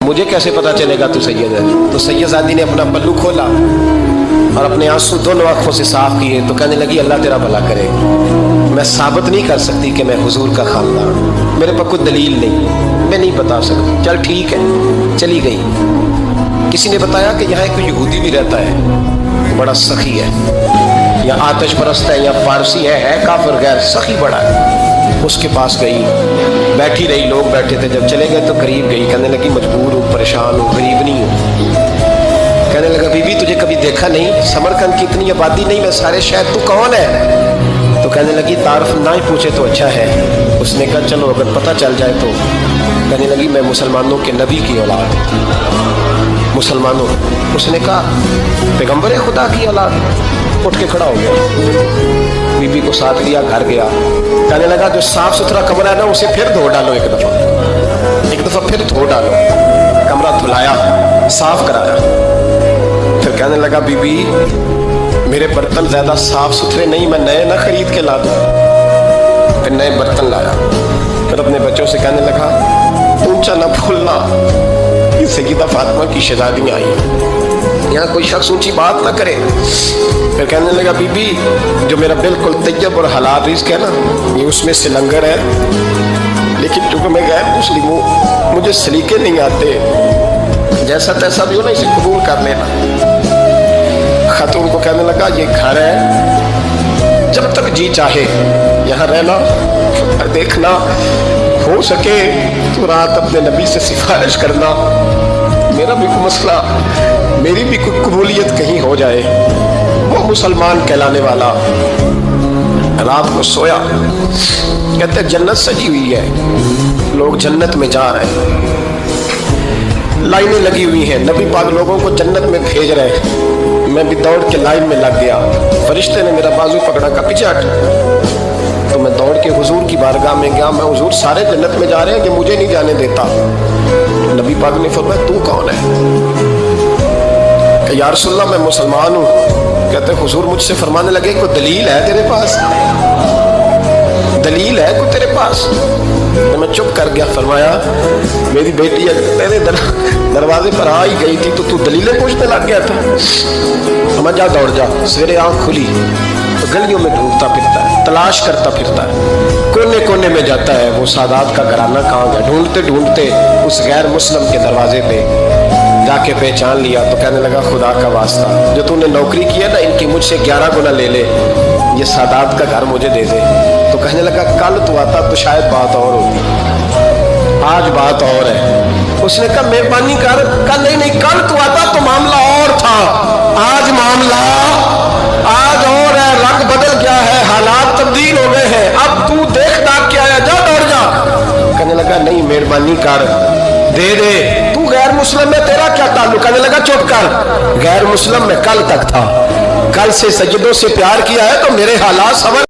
मुझे कैसे पता चलेगा तू सैयद है? तो सैयदजादी ने अपना पल्लू खोला और अपने आंसू दोनों आंखों से साफ किए तो कहने लगी अल्लाह तेरा भला करे, मैं साबित नहीं कर सकती कि मैं हुजूर का खानदान, मेरे पास कोई दलील नहीं, मैं नहीं बता सकती। चल ठीक है, चली गई। किसी ने बताया कि यहाँ एक यहूदी भी रहता है, बड़ा सखी है, या आतिश परस्त है या फारसी है काफिर गैर, सखी बड़ा है। उसके पास गई, बैठी रही, लोग बैठे थे, जब चले गए तो करीब गई, कहने लगी मजबूर हूँ, परेशान हूँ, गरीब नहीं हूँ। कहने लगा बीबी तुझे कभी देखा नहीं, समरकंद की इतनी आबादी नहीं, मैं सारे शहर, तू कौन है? तो कहने लगी तारफ ना ही पूछे तो अच्छा है। उसने कहा चलो अगर पता चल जाए तो। कहने लगी मैं मुसलमानों के नबी की औलाद, मुसलमानों। उसने कहा पैगंबर खुदा की औलाद। उठ के खड़ा हो गया, बीबी को साथ लिया, घर गया। कहने लगा जो साफ सुथरा कमरा है ना उसे फिर धो डालो, एक दफा फिर धो डालो। कमरा धुलाया, साफ कराया। फिर कहने लगा बीबी मेरे बर्तन ज्यादा साफ सुथरे नहीं, मैं नए ना खरीद के ला दूं। फिर नए बर्तन लाया। फिर अपने बच्चों से कहने लगा ऊंचा ना भूलना, सैयदा फातिमा की शहजादी आई, यहाँ कोई शख्स ऊंची बात ना करे। फिर कहने लगा बीबी जो मेरा बिल्कुल तैयब और हलाल रिज़्क है ना, ये उसमें से लंगर है, लेकिन चूंकि मैं गैर मुस्लिम हूँ, मुझे सलीके नहीं आते, जैसा तैसा भी हो ना इसे कबूल कर लेना। खातून को कहने लगा ये घर है, जब तक जी चाहे यहाँ रहना, और देखना हो सके तो रात अपने नबी से सिफारिश करना, मेरा भी कोई मसला, मेरी भी कोई कबूलियत कहीं हो जाए। वो मुसलमान कहलाने वाला रात को सोया। कहते जन्नत सजी हुई है, लोग जन्नत में जा रहे हैं, लाइनें लगी हुई हैं, नबी पाक लोगों को जन्नत में भेज रहे हैं। मैं भी दौड़ के लाइन में लग गया, फरिश्ते ने मेरा बाजू पकड़ा, का पीछे हट। तो मैं दौड़ के हुजूर की बारगाह में गया, मैं हुजूर सारे जन्नत में जा रहे हैं कि मुझे नहीं जाने देता। नबी पाक ने फरमाया तू कौन है? या रसूलल्लाह मैं मुसलमान हूँ। कहते हुजूर मुझसे फरमाने लगे कोई दलील है तेरे पास, दलील है कोई तेरे पास? तो मैं चुप कर गया। फरमाया मेरी बेटी तेरे दरवाजे पर आ ही गई थी तो तू दलीलें पूछने लग गया था। तो मैं जा दौड़ जा। सवेरे आँख खुली तो गलियों में ढूंढता फिरता है, तलाश करता फिरता है, कोने कोने में जाता है वो सादात का घराना कहाँ गया। ढूंढते ढूंढते उस गैर मुस्लिम के दरवाजे पे जाके पहचान लिया। तो कहने लगा खुदा का वास्ता जो तूने नौकरी की है ना इनकी मुझसे 11 गुना ले ले, ये सादात का घर मुझे दे दे। तो कहने लगा कल तू आता तो शायद बात और होती, आज बात और है। उसने कहा मेहरबानी कर। कहा नहीं कल तू आता तो मामला और था, आज मामला आज और है, रंग बदल गया है, हालात तब्दील हो गए हैं, अब तू देख दाख के आया, जा दौड़ जा। कहने लगा नहीं मेहरबानी कर दे दे, तू गैर मुस्लिम में तेरा क्या ताल्लुक? कहने लगा चुप कर, गैर मुस्लिम में कल तक था, कल से सजदों से प्यार किया है तो मेरे हालात सवर